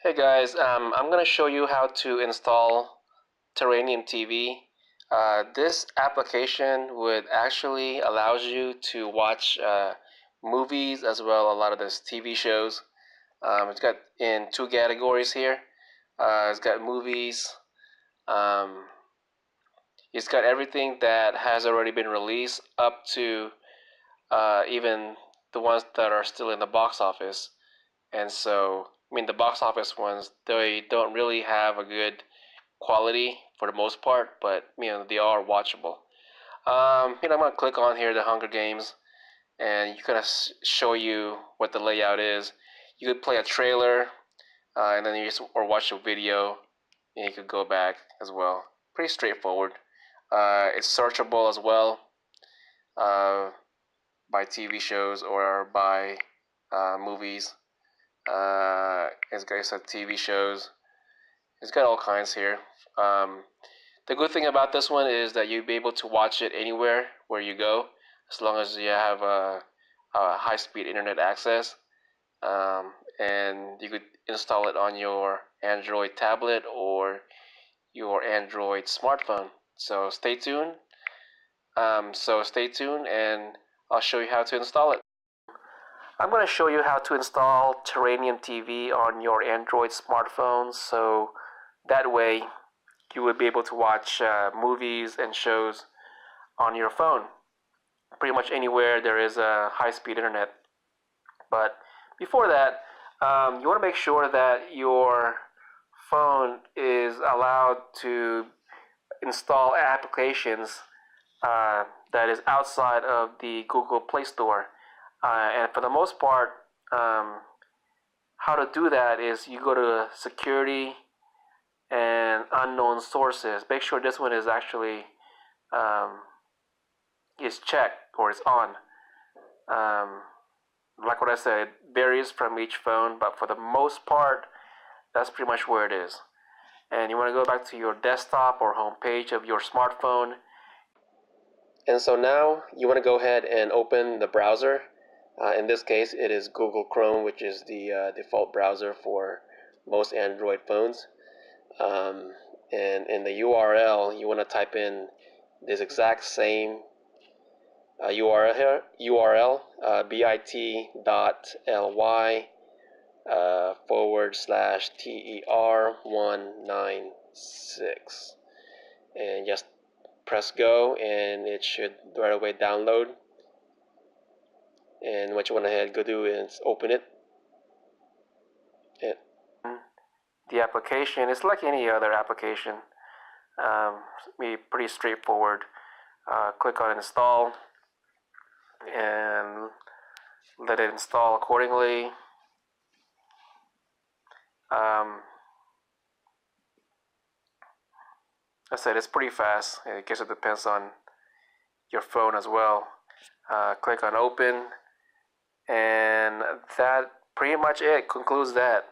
Hey guys, I'm going to show you how to install Terranium TV. This application would actually allows you to watch movies as well a lot of those TV shows. It's got in two categories here. It's got movies. Um, it's got everything that has already been released up to even the ones that are still in the box office. And so, I mean, the box office ones, they don't really have a good quality for the most part, but they are watchable. I'm gonna click on here the Hunger Games, and you kind of show you what the layout is. You could play a trailer, and then you just or watch a video, and you could go back as well. Pretty straightforward. It's searchable as well uh, by TV shows or by movies. It's got some TV shows. It's got all kinds here. Um, the good thing about this one is that you'll be able to watch it anywhere where you go, as long as you have a high-speed internet access. And you could install it on your Android tablet or your Android smartphone. So stay tuned. Stay tuned, and I'll show you how to install it. I'm going to show you how to install Terranium TV on your Android smartphone, so that way you would be able to watch movies and shows on your phone pretty much anywhere there is a high-speed internet. But before that, you want to make sure that your phone is allowed to install applications that is outside of the Google Play Store. And for the most part, how to do that is you go to security and unknown sources. Make sure this one is actually is checked or is on. Like what I said, it varies from each phone, but for the most part, that's pretty much where it is. And you want to go back to your desktop or home page of your smartphone. And so now you want to go ahead and open the browser. In this case, it is Google Chrome, which is the default browser for most Android phones. And in the URL, you want to type in this exact same URL, bit.ly /TER196, and just press go, and it should right away download. And what you want to go do is open it. The application is like any other application. Be pretty straightforward. Click on install and let it install accordingly. I said it's pretty fast. I guess it depends on your phone as well. Click on open, and that pretty much it concludes that.